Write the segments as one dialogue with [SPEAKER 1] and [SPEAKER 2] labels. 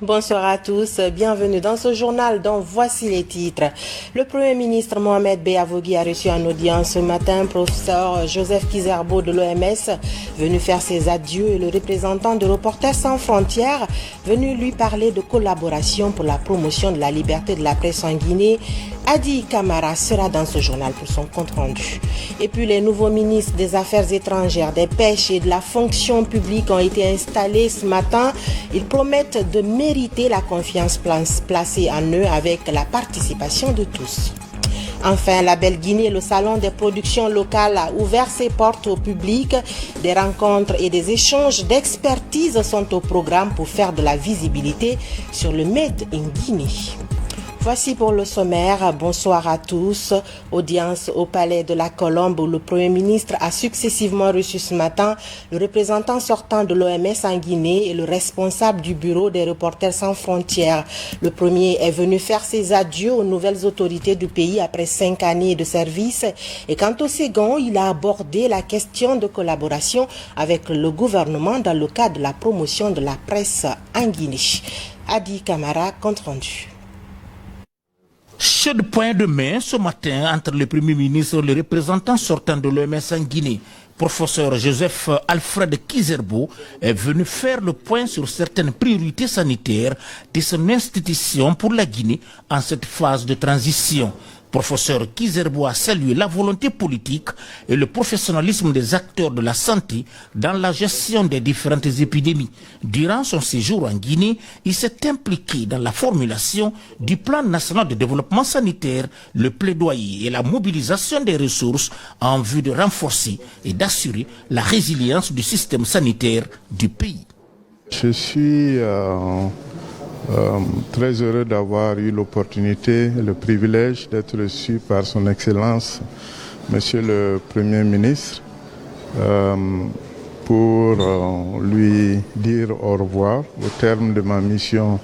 [SPEAKER 1] Bonsoir à tous, bienvenue dans ce journal dont voici les titres. Le Premier ministre Mohamed Beavogui a reçu en audience ce matin professeur Joseph Kizerbo de l'OMS, venu faire ses adieux, et le représentant de Reporters sans frontières, venu lui parler de collaboration pour la promotion de la liberté de la presse en Guinée. Adi Kamara sera dans ce journal pour son compte rendu. Et puis les nouveaux ministres des Affaires étrangères, des Pêches et de la fonction publique ont été installés ce matin. Ils promettent de mériter la confiance placée en eux avec la participation de tous. Enfin, la Belle Guinée, le salon des productions locales a ouvert ses portes au public. Des rencontres et des échanges d'expertise sont au programme pour faire de la visibilité sur le Made in Guinée. Voici pour le sommaire. Bonsoir à tous. Audience au Palais de la Colombe où le Premier ministre a successivement reçu ce matin le représentant sortant de l'OMS en Guinée et le responsable du bureau des Reporters sans frontières. Le premier est venu faire ses adieux aux nouvelles autorités du pays après 5 années de service. Et quant au second, il a abordé la question de collaboration avec le gouvernement dans le cadre de la promotion de la presse en Guinée. Adi Kamara, compte rendu.
[SPEAKER 2] Chaud de point de main ce matin entre le Premier ministre et le représentant sortant de l'OMS en Guinée. Professeur Joseph Alfred Kizerbo est venu faire le point sur certaines priorités sanitaires de son institution pour la Guinée en cette phase de transition. Professeur Kizerbo a salué la volonté politique et le professionnalisme des acteurs de la santé dans la gestion des différentes épidémies. Durant son séjour en Guinée, il s'est impliqué dans la formulation du plan national de développement sanitaire, le plaidoyer et la mobilisation des ressources en vue de renforcer et d'assurer la résilience du système sanitaire du pays.
[SPEAKER 3] Je suis très heureux d'avoir eu l'opportunité, le privilège d'être reçu par son Excellence, Monsieur le Premier ministre, pour lui dire au revoir au terme de ma mission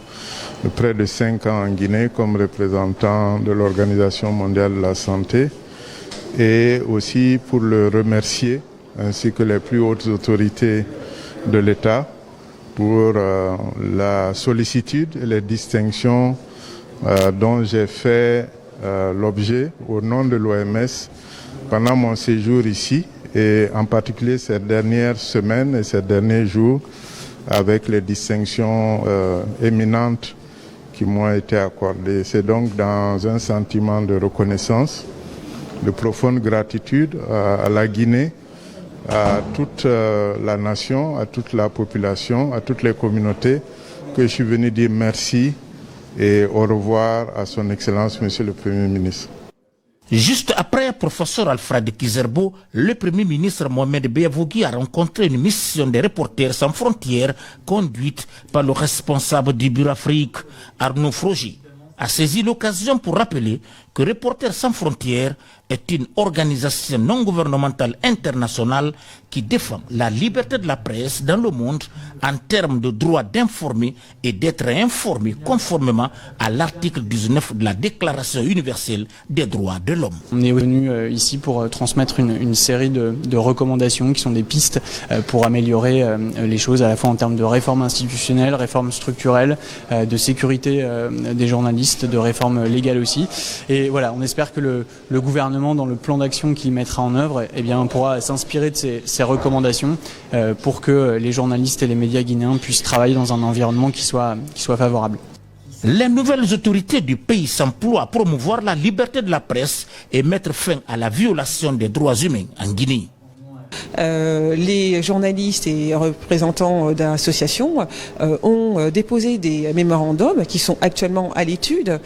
[SPEAKER 3] de près de 5 ans en Guinée comme représentant de l'Organisation mondiale de la santé, et aussi pour le remercier ainsi que les plus hautes autorités de l'État pour la sollicitude et les distinctions dont j'ai fait l'objet au nom de l'OMS pendant mon séjour ici, et en particulier ces dernières semaines et ces derniers jours, avec les distinctions éminentes qui m'ont été accordées. C'est donc dans un sentiment de reconnaissance, de profonde gratitude à la Guinée, à toute la nation, à toute la population, à toutes les communautés, que je suis venu dire merci et au revoir à son Excellence, Monsieur le Premier ministre.
[SPEAKER 2] Juste après, professeur Alfred Kizerbo, le Premier ministre Mohamed Beavogui a rencontré une mission des Reporters sans frontières conduite par le responsable du Bureau Afrique, Arnaud Frogy. A saisi l'occasion pour rappeler que Reporters sans frontières est une organisation non gouvernementale internationale qui défend la liberté de la presse dans le monde en termes de droit d'informer et d'être informé conformément à l'article 19 de la Déclaration universelle des droits de l'homme.
[SPEAKER 4] On est venu ici pour transmettre une série de recommandations qui sont des pistes pour améliorer les choses à la fois en termes de réforme institutionnelle, réforme structurelle, de sécurité des journalistes, de réforme légale aussi. Et voilà, on espère que le gouvernement, dans le plan d'action qu'il mettra en œuvre, eh bien, pourra s'inspirer de ces recommandations pour que les journalistes et les médias guinéens puissent travailler dans un environnement qui soit favorable.
[SPEAKER 2] Les nouvelles autorités du pays s'emploient à promouvoir la liberté de la presse et mettre fin à la violation des droits humains en Guinée.
[SPEAKER 5] Les journalistes et représentants d'associations ont déposé des mémorandums qui sont actuellement à l'étude.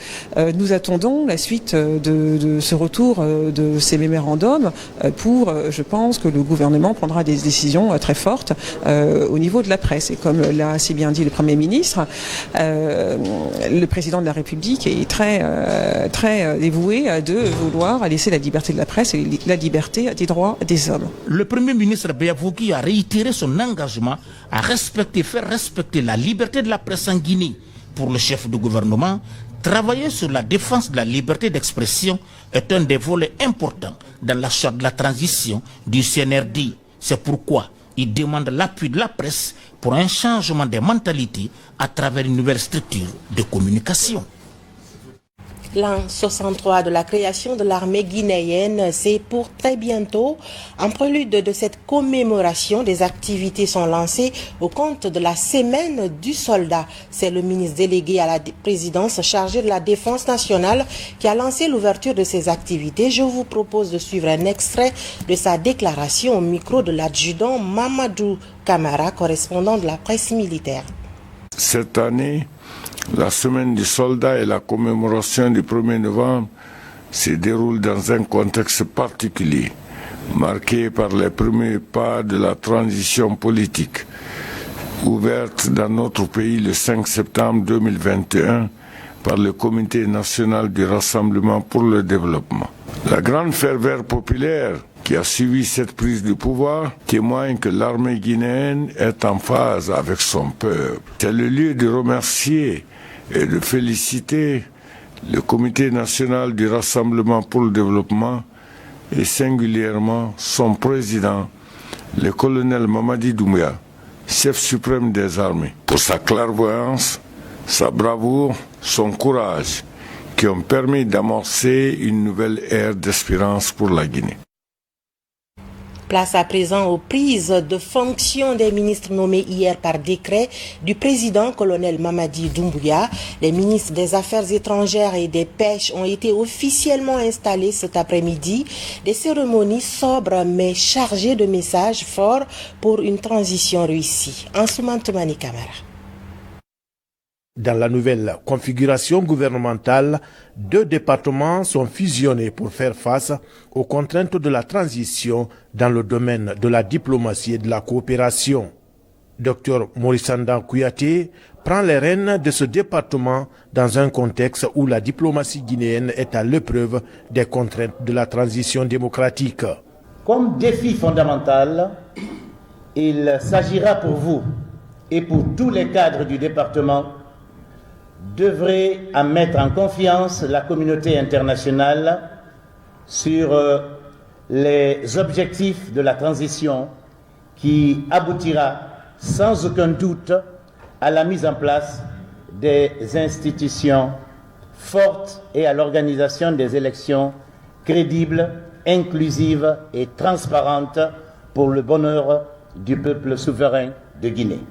[SPEAKER 5] Nous attendons la suite de ce retour de ces mémorandums pour, je pense, que le gouvernement prendra des décisions très fortes au niveau de la presse. Et comme l'a assez bien dit le Premier ministre, le Président de la République est très dévoué de vouloir laisser la liberté de la presse et la liberté des droits des hommes.
[SPEAKER 2] Le Premier ministre Beavogui a réitéré son engagement à faire respecter la liberté de la presse en Guinée. Pour le chef du gouvernement, travailler sur la défense de la liberté d'expression est un des volets importants dans la charte de la transition du CNRD. C'est pourquoi Il demande l'appui de la presse pour un changement des mentalités à travers une nouvelle structure de communication.
[SPEAKER 1] L'an 63 de la création de l'armée guinéenne, c'est pour très bientôt. En prélude de cette commémoration, des activités sont lancées au compte de la semaine du soldat. C'est le ministre délégué à la présidence chargé de la défense nationale qui a lancé l'ouverture de ces activités. Je vous propose de suivre un extrait de sa déclaration au micro de l'adjudant Mamadou Camara, correspondant de la presse militaire.
[SPEAKER 6] Cette année, la semaine du soldat et la commémoration du 1er novembre se déroulent dans un contexte particulier, marqué par les premiers pas de la transition politique, ouverte dans notre pays le 5 septembre 2021 par le Comité national du Rassemblement pour le développement. La grande ferveur populaire qui a suivi cette prise de pouvoir témoigne que l'armée guinéenne est en phase avec son peuple. C'est le lieu de remercier et de féliciter le Comité national du Rassemblement pour le développement et singulièrement son président, le colonel Mamadi Doumbouya, chef suprême des armées, pour sa clairvoyance, sa bravoure, son courage, qui ont permis d'amorcer une nouvelle ère d'espérance pour la Guinée.
[SPEAKER 1] Place à présent aux prises de fonction des ministres nommés hier par décret du président colonel Mamadi Doumbouya. Les ministres des Affaires étrangères et des Pêches ont été officiellement installés cet après-midi. Des cérémonies sobres mais chargées de messages forts pour une transition réussie. Ansoumane Toumani Camara.
[SPEAKER 7] Dans la nouvelle configuration gouvernementale, 2 départements sont fusionnés pour faire face aux contraintes de la transition dans le domaine de la diplomatie et de la coopération. Dr Morissanda Kouyaté prend les rênes de ce département dans un contexte où la diplomatie guinéenne est à l'épreuve des contraintes de la transition démocratique.
[SPEAKER 8] Comme défi fondamental, il s'agira pour vous et pour tous les cadres du département d'œuvrer à mettre en confiance la communauté internationale sur les objectifs de la transition qui aboutira sans aucun doute à la mise en place des institutions fortes et à l'organisation des élections crédibles, inclusives et transparentes pour le bonheur du peuple souverain de Guinée.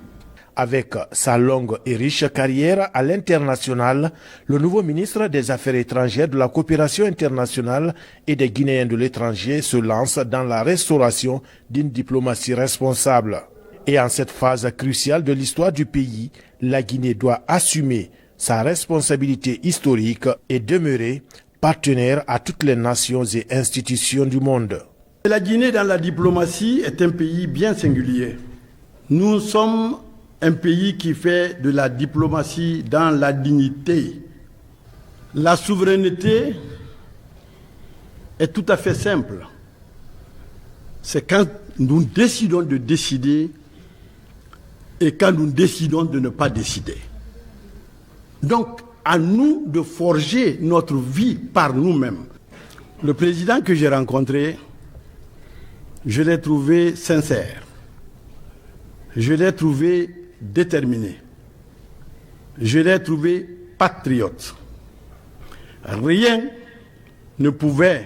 [SPEAKER 7] Avec sa longue et riche carrière à l'international, le nouveau ministre des Affaires étrangères, de la coopération internationale et des Guinéens de l'étranger se lance dans la restauration d'une diplomatie responsable. Et en cette phase cruciale de l'histoire du pays, la Guinée doit assumer sa responsabilité historique et demeurer partenaire à toutes les nations et institutions du monde.
[SPEAKER 9] La Guinée dans la diplomatie est un pays bien singulier. Nous sommes un pays qui fait de la diplomatie dans la dignité. La souveraineté est tout à fait simple. C'est quand nous décidons de décider et quand nous décidons de ne pas décider. Donc, à nous de forger notre vie par nous-mêmes. Le président que j'ai rencontré, je l'ai trouvé sincère. Je l'ai trouvé déterminé. Je l'ai trouvé patriote. Rien ne pouvait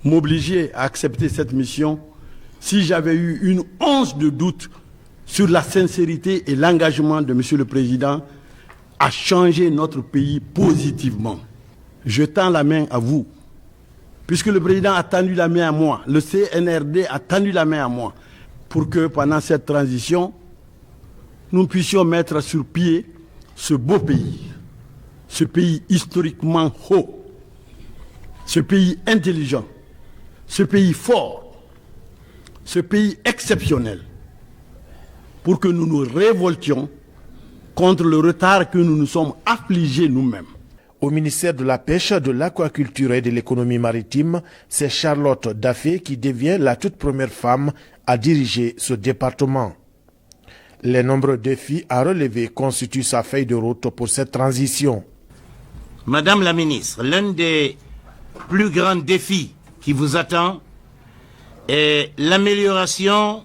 [SPEAKER 9] m'obliger à accepter cette mission si j'avais eu une once de doute sur la sincérité et l'engagement de M. le Président à changer notre pays positivement. Je tends la main à vous, puisque le Président a tendu la main à moi, le CNRD a tendu la main à moi, pour que pendant cette transition, nous puissions mettre sur pied ce beau pays, ce pays historiquement haut, ce pays intelligent, ce pays fort, ce pays exceptionnel, pour que nous nous révoltions contre le retard que nous nous sommes affligés nous-mêmes.
[SPEAKER 7] Au ministère de la Pêche, de l'Aquaculture et de l'Économie maritime, c'est Charlotte Daffé qui devient la toute première femme à diriger ce département. Les nombreux défis à relever constituent sa feuille de route pour cette transition.
[SPEAKER 10] Madame la ministre, l'un des plus grands défis qui vous attend est l'amélioration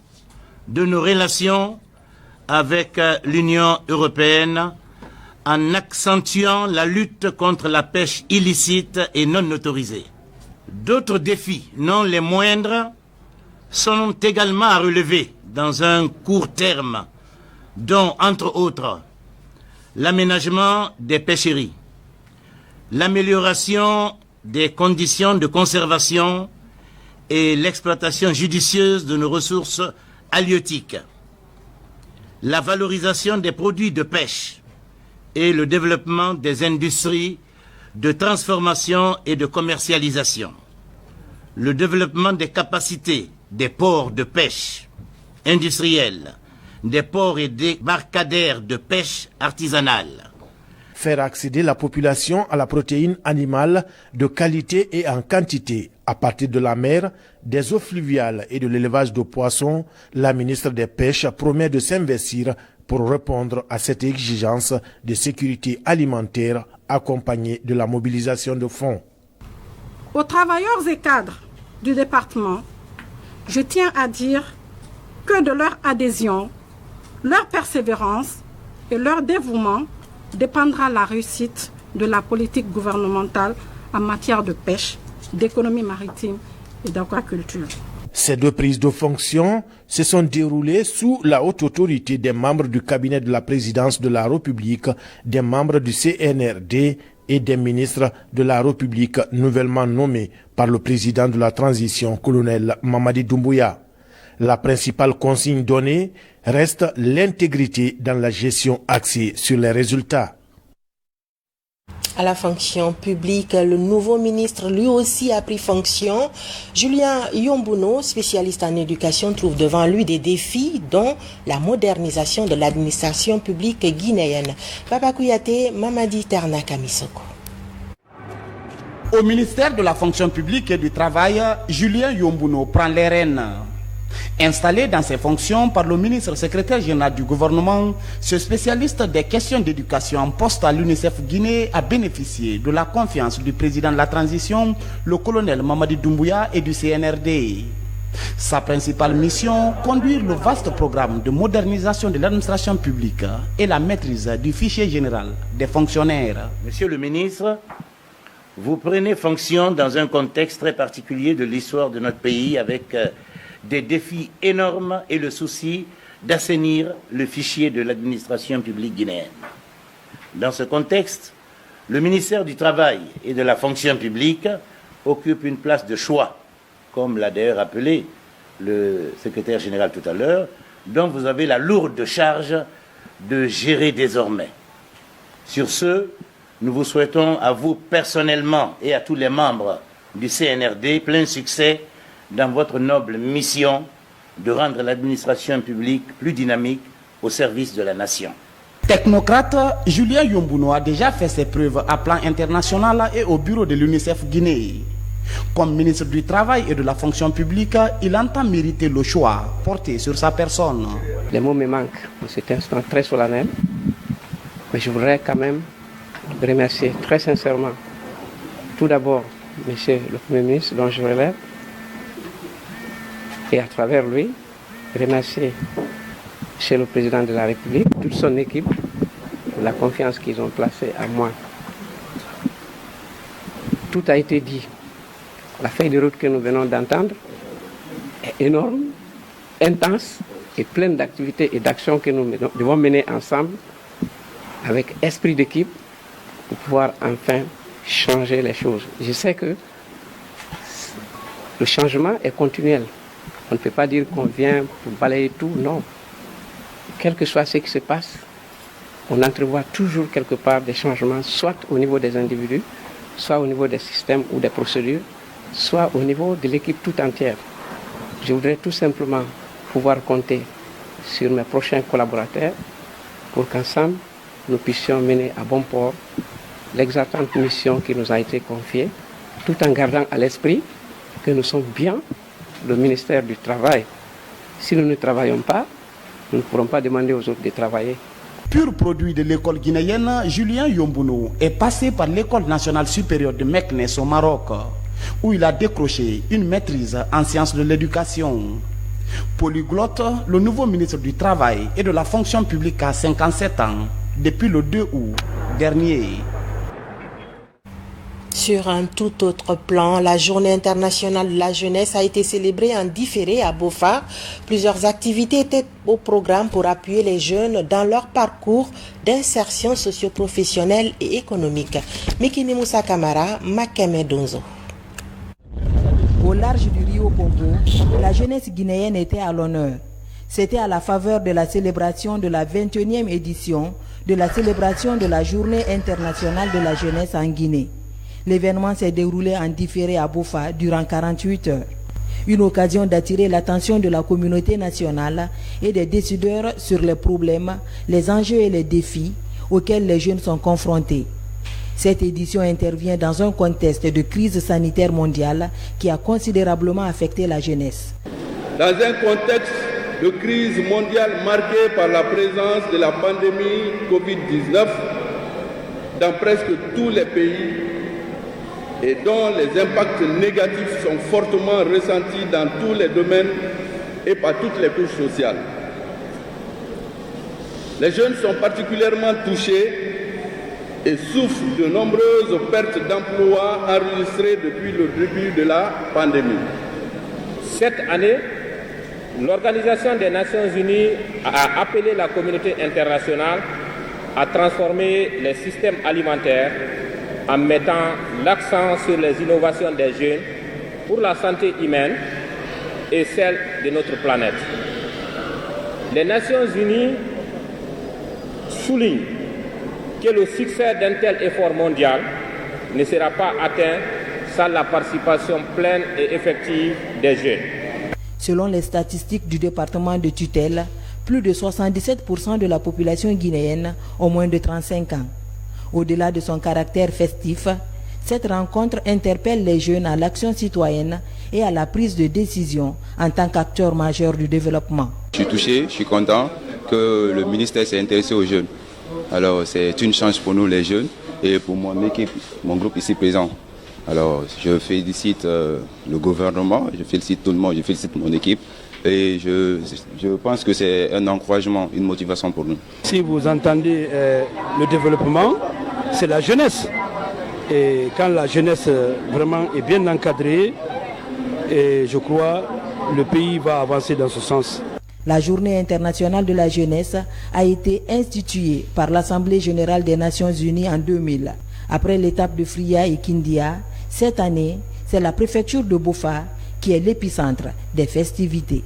[SPEAKER 10] de nos relations avec l'Union européenne en accentuant la lutte contre la pêche illicite et non autorisée. D'autres défis, non les moindres, sont également à relever dans un court terme, dont, entre autres, l'aménagement des pêcheries, l'amélioration des conditions de conservation et l'exploitation judicieuse de nos ressources halieutiques, la valorisation des produits de pêche et le développement des industries de transformation et de commercialisation, le développement des capacités des ports de pêche industriels, des ports et des débarcadères de pêche artisanale.
[SPEAKER 7] Faire accéder la population à la protéine animale de qualité et en quantité à partir de la mer, des eaux fluviales et de l'élevage de poissons, la ministre des Pêches promet de s'investir pour répondre à cette exigence de sécurité alimentaire accompagnée de la mobilisation de fonds.
[SPEAKER 11] Aux travailleurs et cadres du département, je tiens à dire que de leur adhésion, leur persévérance et leur dévouement dépendra la réussite de la politique gouvernementale en matière de pêche, d'économie maritime et d'aquaculture.
[SPEAKER 7] Ces deux prises de fonction se sont déroulées sous la haute autorité des membres du cabinet de la présidence de la République, des membres du CNRD et des ministres de la République nouvellement nommés par le président de la transition, colonel Mamadi Doumbouya. La principale consigne donnée reste l'intégrité dans la gestion axée sur les résultats.
[SPEAKER 1] À la fonction publique, le nouveau ministre lui aussi a pris fonction. Julien Yombouno, spécialiste en éducation, trouve devant lui des défis dont la modernisation de l'administration publique guinéenne. Papa Kouyaté, Mamadi Ternaka Misoko.
[SPEAKER 12] Au ministère de la fonction publique et du travail, Julien Yombouno prend les rênes. Installé dans ses fonctions par le ministre secrétaire général du gouvernement, ce spécialiste des questions d'éducation en poste à l'UNICEF Guinée a bénéficié de la confiance du président de la transition, le colonel Mamadi Doumbouya et du CNRD. Sa principale mission, conduire le vaste programme de modernisation de l'administration publique et la maîtrise du fichier général des fonctionnaires.
[SPEAKER 10] Monsieur le ministre, vous prenez fonction dans un contexte très particulier de l'histoire de notre pays avec des défis énormes et le souci d'assainir le fichier de l'administration publique guinéenne. Dans ce contexte, le ministère du Travail et de la fonction publique occupe une place de choix, comme l'a d'ailleurs appelé le secrétaire général tout à l'heure, dont vous avez la lourde charge de gérer désormais. Sur ce, nous vous souhaitons à vous personnellement et à tous les membres du CNRD plein succès dans votre noble mission de rendre l'administration publique plus dynamique au service de la nation.
[SPEAKER 12] Technocrate, Julien Yombouno a déjà fait ses preuves à plan international et au bureau de l'UNICEF Guinée. Comme ministre du Travail et de la fonction publique, il entend mériter le choix porté sur sa personne.
[SPEAKER 13] Les mots me manquent en cet instant très solennel, mais je voudrais quand même remercier très sincèrement tout d'abord Monsieur le Premier ministre dont je relève, et à travers lui, remercier Monsieur le Président de la République, toute son équipe, pour la confiance qu'ils ont placée à moi. Tout a été dit. La feuille de route que nous venons d'entendre est énorme, intense et pleine d'activités et d'actions que nous devons mener ensemble avec esprit d'équipe pour pouvoir enfin changer les choses. Je sais que le changement est continuel. On ne peut pas dire qu'on vient pour balayer tout, non. Quel que soit ce qui se passe, on entrevoit toujours quelque part des changements, soit au niveau des individus, soit au niveau des systèmes ou des procédures, soit au niveau de l'équipe tout entière. Je voudrais tout simplement pouvoir compter sur mes prochains collaborateurs pour qu'ensemble, nous puissions mener à bon port l'exaltante mission qui nous a été confiée, tout en gardant à l'esprit que nous sommes bien le ministère du Travail. Si nous ne travaillons pas, nous ne pourrons pas demander aux autres de travailler.
[SPEAKER 12] Pur produit de l'école guinéenne, Julien Yombouno est passé par l'école nationale supérieure de Meknes au Maroc, où il a décroché une maîtrise en sciences de l'éducation. Polyglotte, le nouveau ministre du Travail et de la fonction publique a 57 ans depuis le 2 août dernier.
[SPEAKER 1] Sur un tout autre plan, la Journée internationale de la jeunesse a été célébrée en différé à Bofa. Plusieurs activités étaient au programme pour appuyer les jeunes dans leur parcours d'insertion socio-professionnelle et économique. Mikini Moussa Kamara, Makeme Donzo.
[SPEAKER 14] Au large du Rio Congo, la jeunesse guinéenne était à l'honneur. C'était à la faveur de la célébration de la 21e édition de la célébration de la Journée internationale de la jeunesse en Guinée. L'événement s'est déroulé en différé à Bofa durant 48 heures. Une occasion d'attirer l'attention de la communauté nationale et des décideurs sur les problèmes, les enjeux et les défis auxquels les jeunes sont confrontés. Cette édition intervient dans un contexte de crise sanitaire mondiale qui a considérablement affecté la jeunesse.
[SPEAKER 15] Dans un contexte de crise mondiale marqué par la présence de la pandémie Covid-19 dans presque tous les pays et dont les impacts négatifs sont fortement ressentis dans tous les domaines et par toutes les couches sociales. Les jeunes sont particulièrement touchés et souffrent de nombreuses pertes d'emplois enregistrées depuis le début de la pandémie.
[SPEAKER 16] Cette année, l'Organisation des Nations Unies a appelé la communauté internationale à transformer les systèmes alimentaires en mettant l'accent sur les innovations des jeunes pour la santé humaine et celle de notre planète. Les Nations Unies soulignent que le succès d'un tel effort mondial ne sera pas atteint sans la participation pleine et effective des jeunes.
[SPEAKER 14] Selon les statistiques du département de tutelle, plus de 77% de la population guinéenne ont moins de 35 ans. Au-delà de son caractère festif, cette rencontre interpelle les jeunes à l'action citoyenne et à la prise de décision en tant qu'acteur majeur du développement.
[SPEAKER 17] Je suis touché, je suis content que le ministère s'est intéressé aux jeunes. Alors c'est une chance pour nous les jeunes et pour mon équipe, mon groupe ici présent. Alors je félicite le gouvernement, je félicite tout le monde, je félicite mon équipe. Et je pense que c'est un encouragement, une motivation pour nous.
[SPEAKER 18] Si vous entendez le développement, c'est la jeunesse. Et quand la jeunesse vraiment est bien encadrée, et je crois le pays va avancer dans ce sens.
[SPEAKER 14] La Journée internationale de la jeunesse a été instituée par l'Assemblée générale des Nations unies en 2000. Après l'étape de Fria et Kindia, cette année, c'est la préfecture de Bofa qui est l'épicentre des festivités.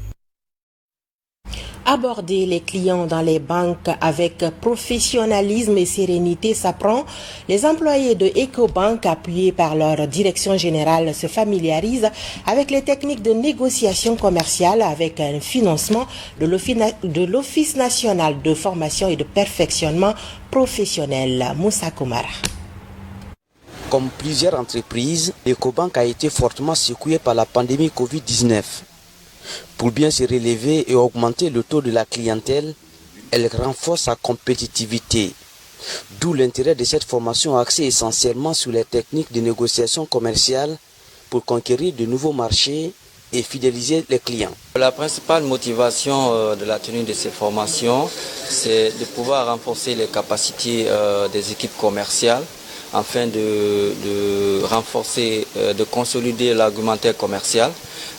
[SPEAKER 1] Aborder les clients dans les banques avec professionnalisme et sérénité s'apprend. Les employés de EcoBank, appuyés par leur direction générale, se familiarisent avec les techniques de négociation commerciale avec un financement de l'Office national de formation et de perfectionnement professionnel. Moussa Koumara.
[SPEAKER 19] Comme plusieurs entreprises, EcoBank a été fortement secouée par la pandémie Covid-19. Pour bien se relever et augmenter le taux de la clientèle, elle renforce sa compétitivité. D'où l'intérêt de cette formation axée essentiellement sur les techniques de négociation commerciale pour conquérir de nouveaux marchés et fidéliser les clients.
[SPEAKER 20] La principale motivation de la tenue de ces formations, c'est de pouvoir renforcer les capacités des équipes commerciales afin de renforcer, de consolider l'argumentaire commercial,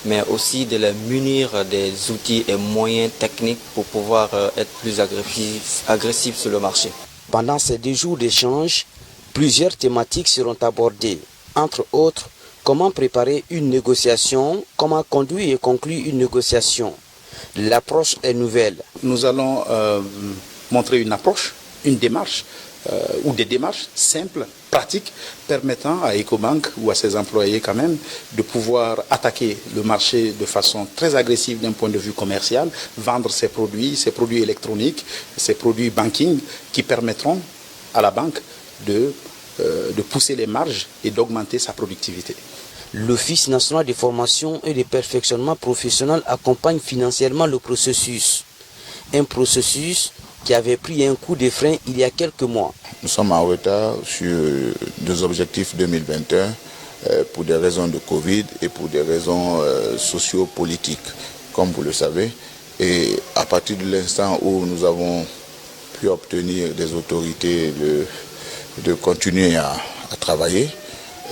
[SPEAKER 20] mais aussi de les munir des outils et moyens techniques pour pouvoir être plus agressifs sur le marché.
[SPEAKER 19] Pendant ces 2 jours d'échange, plusieurs thématiques seront abordées. Entre autres, comment préparer une négociation, comment conduire et conclure une négociation. L'approche est nouvelle.
[SPEAKER 21] Nous allons montrer une approche, une démarche, ou des démarches simples, pratiques, permettant à EcoBank ou à ses employés quand même de pouvoir attaquer le marché de façon très agressive d'un point de vue commercial, vendre ses produits électroniques, ses produits banking qui permettront à la banque de pousser les marges et d'augmenter sa productivité.
[SPEAKER 19] L'Office national de formation et de perfectionnement professionnel accompagne financièrement le processus. Un processus qui avait pris un coup de frein il y a quelques mois.
[SPEAKER 22] Nous sommes en retard sur 2 objectifs 2021 pour des raisons de Covid et pour des raisons sociopolitiques. comme vous le savez. Et à partir de l'instant où nous avons pu obtenir des autorités de continuer à travailler,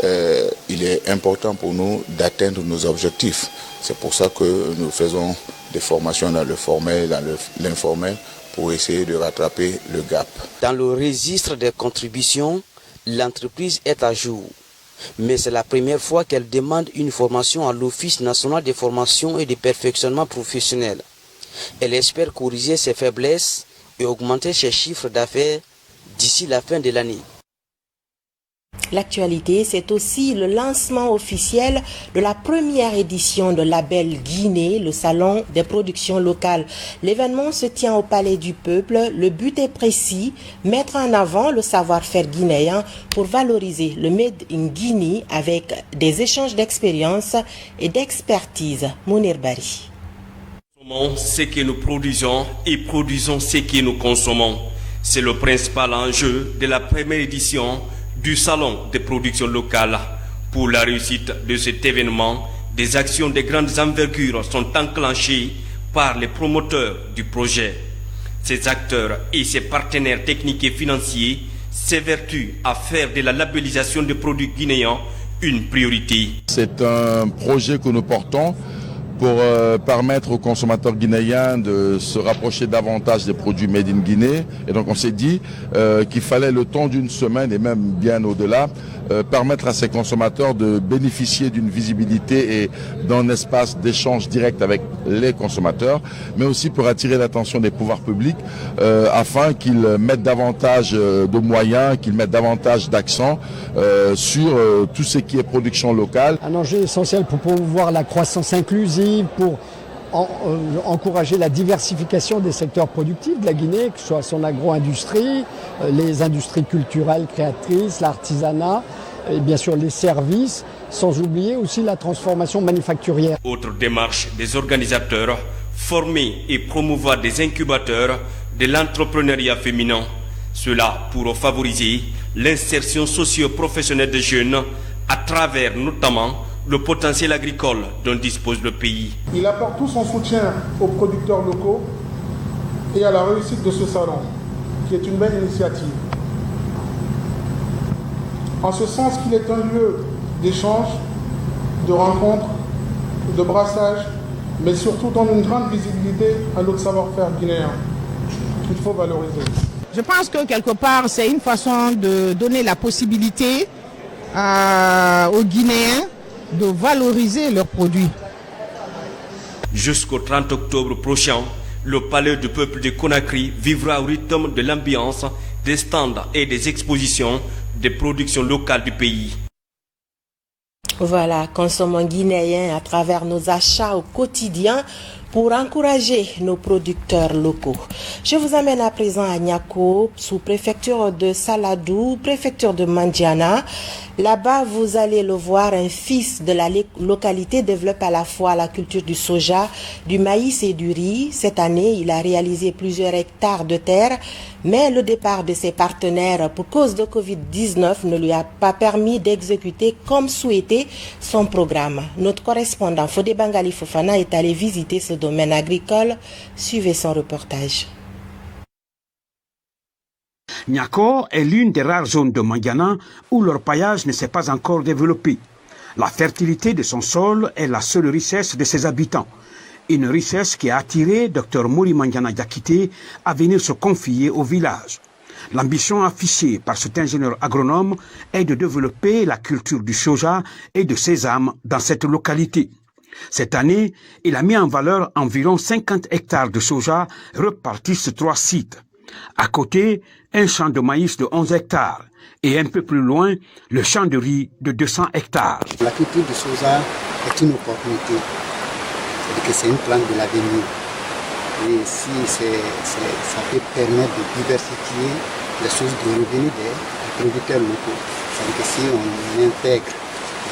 [SPEAKER 22] il est important pour nous d'atteindre nos objectifs. C'est pour ça que nous faisons des formations dans le formel, dans l'informel, pour essayer de rattraper le gap.
[SPEAKER 19] Dans le registre des contributions, l'entreprise est à jour. Mais c'est la première fois qu'elle demande une formation à l'Office national de formation et de perfectionnement professionnel. Elle espère corriger ses faiblesses et augmenter ses chiffres d'affaires d'ici la fin de l'année.
[SPEAKER 1] L'actualité, c'est aussi le lancement officiel de la première édition de Label Guinée, le salon des productions locales. L'événement se tient au Palais du Peuple. Le but est précis, mettre en avant le savoir-faire guinéen pour valoriser le Made in Guinée avec des échanges d'expériences et d'expertise. Mounir Bari.
[SPEAKER 3] Ce que nous produisons et produisons ce que nous consommons. C'est le principal enjeu de la première édition du Salon des productions locales. Pour la réussite de cet événement, des actions de grandes envergures sont enclenchées par les promoteurs du projet. Ces acteurs et ses partenaires techniques et financiers s'évertuent à faire de la labellisation des produits guinéens une priorité.
[SPEAKER 22] C'est un projet que nous portons pour permettre aux consommateurs guinéens de se rapprocher davantage des produits made in Guinée. Et donc on s'est dit qu'il fallait le temps d'une semaine et même bien au-delà, permettre à ces consommateurs de bénéficier d'une visibilité et d'un espace d'échange direct avec les consommateurs, mais aussi pour attirer l'attention des pouvoirs publics afin qu'ils mettent davantage de moyens, qu'ils mettent davantage d'accent sur tout ce qui est production locale.
[SPEAKER 4] Un enjeu essentiel pour promouvoir la croissance inclusive, pour encourager la diversification des secteurs productifs de la Guinée, que ce soit son agro-industrie, les industries culturelles créatrices, l'artisanat, et bien sûr les services, sans oublier aussi la transformation manufacturière.
[SPEAKER 3] Autre démarche des organisateurs, former et promouvoir des incubateurs de l'entrepreneuriat féminin. Cela pour favoriser l'insertion socio-professionnelle des jeunes à travers notamment le potentiel agricole dont dispose le pays.
[SPEAKER 23] Il apporte tout son soutien aux producteurs locaux et à la réussite de ce salon, qui est une belle initiative. En ce sens qu'il est un lieu d'échange, de rencontre, de brassage, mais surtout donne une grande visibilité à notre savoir-faire guinéen, qu'il faut valoriser.
[SPEAKER 24] Je pense que quelque part, c'est une façon de donner la possibilité aux Guinéens de valoriser leurs produits.
[SPEAKER 3] Jusqu'au 30 octobre prochain, le Palais du Peuple de Conakry vivra au rythme de l'ambiance, des stands et des expositions des productions locales du pays.
[SPEAKER 1] Voilà, consommons guinéens à travers nos achats au quotidien pour encourager nos producteurs locaux. Je vous amène à présent à Niako, sous-préfecture de Saladou, préfecture de Mandiana. Là-bas, vous allez le voir, un fils de la localité développe à la fois la culture du soja, du maïs et du riz. Cette année, il a réalisé plusieurs hectares de terre, mais le départ de ses partenaires pour cause de Covid-19 ne lui a pas permis d'exécuter comme souhaité son programme. Notre correspondant Fodé Bangali Fofana est allé visiter ce domaine agricole. Suivez son reportage.
[SPEAKER 25] Niako est l'une des rares zones de Mandiana où l'orpaillage ne s'est pas encore développé. La fertilité de son sol est la seule richesse de ses habitants. Une richesse qui a attiré Dr Mori Mandiana Diakité à venir se confier au village. L'ambition affichée par cet ingénieur agronome est de développer la culture du soja et de sésame dans cette localité. Cette année, il a mis en valeur environ 50 hectares de soja repartis sur 3 sites. À côté, un champ de maïs de 11 hectares et un peu plus loin, le champ de riz de 200 hectares.
[SPEAKER 26] La culture du soja est une opportunité, c'est-à-dire que c'est une plante de l'avenir. Et si ça peut permettre de diversifier les sources de revenus des producteurs locaux, c'est-à-dire que si on intègre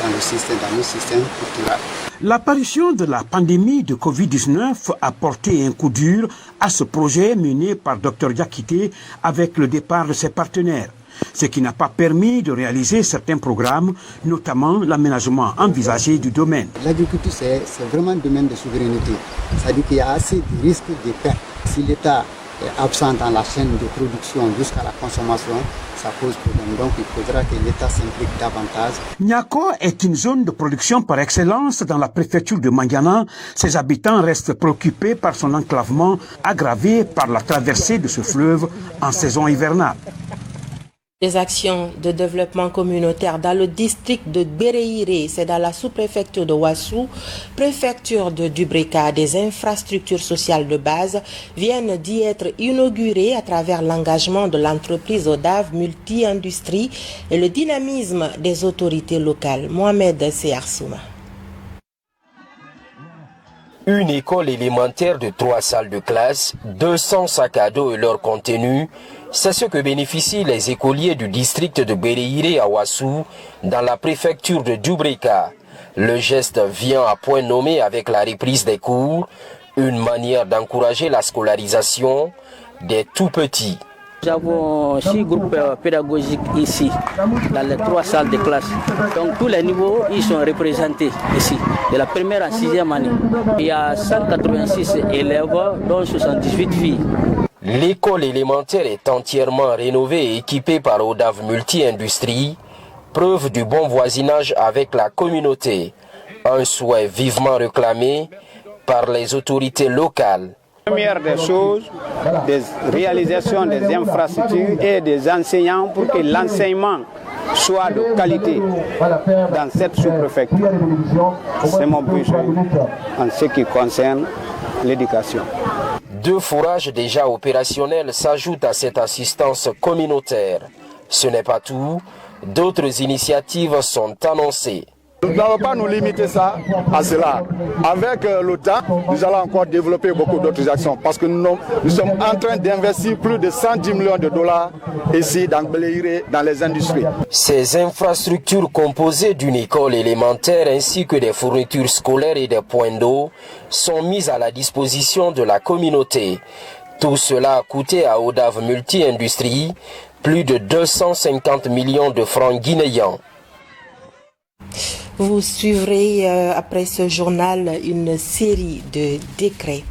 [SPEAKER 26] dans le système, dans nos systèmes culturels.
[SPEAKER 25] L'apparition de la pandémie de Covid-19 a porté un coup dur à ce projet mené par Dr Diakité avec le départ de ses partenaires. ce qui n'a pas permis de réaliser certains programmes, notamment l'aménagement envisagé du domaine.
[SPEAKER 26] L'agriculture, c'est vraiment un domaine de souveraineté. C'est-à-dire qu'il y a assez de risques de perte. Si l'État est absent dans la chaîne de production jusqu'à la consommation, ça pose problème. Donc il faudra que l'État s'implique davantage.
[SPEAKER 25] Niako est une zone de production par excellence dans la préfecture de Mangana. Ses habitants restent préoccupés par son enclavement aggravé par la traversée de ce fleuve en saison hivernale.
[SPEAKER 1] Des actions de développement communautaire dans le district de Béréiré, c'est dans la sous-préfecture de Ouassou, préfecture de Dubreka. Des infrastructures sociales de base viennent d'y être inaugurées à travers l'engagement de l'entreprise ODAV Multi-Industrie et le dynamisme des autorités locales. Mohamed Searsouma.
[SPEAKER 2] Une école élémentaire de 3 salles de classe, 200 sacs à dos et leur contenu, c'est ce que bénéficient les écoliers du district de Béréiré à Ouassou, dans la préfecture de Dubreka. Le geste vient à point nommé avec la reprise des cours, une manière d'encourager la scolarisation des tout-petits.
[SPEAKER 5] Nous avons 6 groupes pédagogiques ici, dans les 3 salles de classe. Donc tous les niveaux, ils sont représentés ici, de la première à 6e année. Il y a 186 élèves, dont 78 filles.
[SPEAKER 2] L'école élémentaire est entièrement rénovée et équipée par ODAV Multi-Industrie, preuve du bon voisinage avec la communauté. Un souhait vivement réclamé par les autorités locales.
[SPEAKER 6] Première des choses, des réalisations des infrastructures et des enseignants pour que l'enseignement soit de qualité dans cette sous-préfecture. C'est mon besoin en ce qui concerne l'éducation.
[SPEAKER 2] 2 fourrages déjà opérationnels s'ajoutent à cette assistance communautaire. Ce n'est pas tout, d'autres initiatives sont annoncées.
[SPEAKER 8] Nous n'allons pas nous limiter ça à cela. Avec le temps, nous allons encore développer beaucoup d'autres actions parce que nous sommes en train d'investir plus de 110 millions de dollars ici dans Béréiré, dans les industries.
[SPEAKER 2] Ces infrastructures composées d'une école élémentaire ainsi que des fournitures scolaires et des points d'eau sont mises à la disposition de la communauté. Tout cela a coûté à ODAV Multi-Industrie plus de 250 millions de francs guinéens.
[SPEAKER 1] Vous suivrez après ce journal une série de décrets.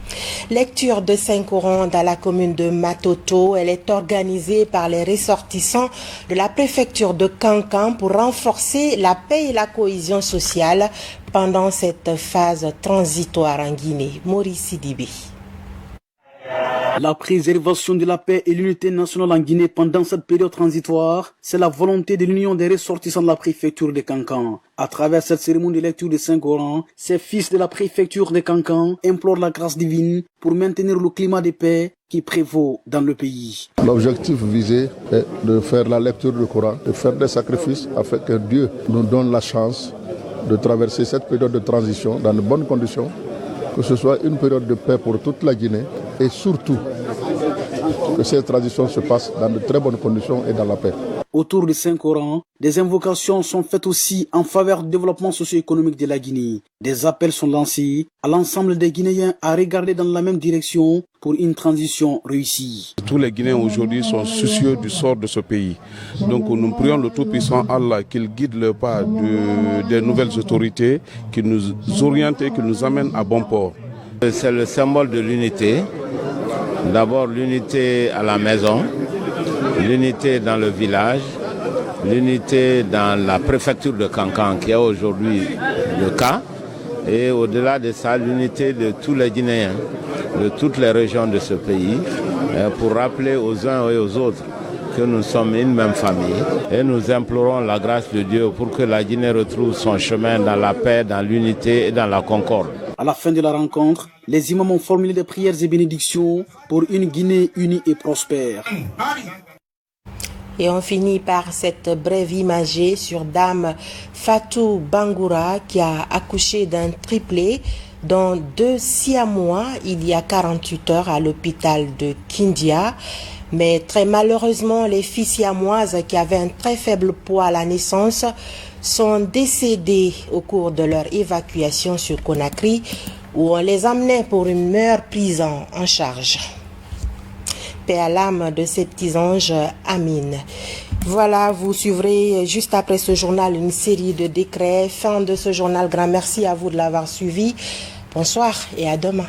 [SPEAKER 1] Lecture de Saint-Coran dans la commune de Matoto. Elle est organisée par les ressortissants de la préfecture de Kankan pour renforcer la paix et la cohésion sociale pendant cette phase transitoire en Guinée. Maurice Sidibé.
[SPEAKER 9] La préservation de la paix et l'unité nationale en Guinée pendant cette période transitoire, c'est la volonté de l'union des ressortissants de la préfecture de Kankan. À travers cette cérémonie de lecture de Saint-Coran, ces fils de la préfecture de Kankan implorent la grâce divine pour maintenir le climat de paix qui prévaut dans le pays.
[SPEAKER 11] L'objectif visé est de faire la lecture du Coran, de faire des sacrifices afin que Dieu nous donne la chance de traverser cette période de transition dans de bonnes conditions, que ce soit une période de paix pour toute la Guinée et surtout que cette transition se passe dans de très bonnes conditions et dans la paix.
[SPEAKER 9] Autour du Saint-Coran, des invocations sont faites aussi en faveur du développement socio-économique de la Guinée. Des appels sont lancés à l'ensemble des Guinéens à regarder dans la même direction pour une transition réussie.
[SPEAKER 27] Tous les Guinéens aujourd'hui sont soucieux du sort de ce pays. Donc nous prions le Tout-Puissant Allah qu'il guide le pas des nouvelles autorités, qu'il nous oriente et qu'il nous amène à bon port.
[SPEAKER 28] C'est le symbole de l'unité. D'abord l'unité à la maison, l'unité dans le village, l'unité dans la préfecture de Kankan qui est aujourd'hui le cas, et au-delà de ça l'unité de tous les Guinéens, de toutes les régions de ce pays, pour rappeler aux uns et aux autres que nous sommes une même famille et nous implorons la grâce de Dieu pour que la Guinée retrouve son chemin dans la paix, dans l'unité et dans la concorde.
[SPEAKER 9] À la fin de la rencontre, les imams ont formulé des prières et bénédictions pour une Guinée unie et prospère.
[SPEAKER 1] Et on finit par cette brève imagée sur Dame Fatou Bangoura qui a accouché d'un triplé dont 2 siamois il y a 48 heures à l'hôpital de Kindia. Mais très malheureusement, les filles siamoises qui avaient un très faible poids à la naissance sont décédées au cours de leur évacuation sur Conakry où on les amenait pour une meilleure prise en charge. Paix à l'âme de ces petits anges. Amin. Voilà, vous suivrez juste après ce journal une série de décrets. Fin de ce journal. Grand merci à vous de l'avoir suivi. Bonsoir et à demain.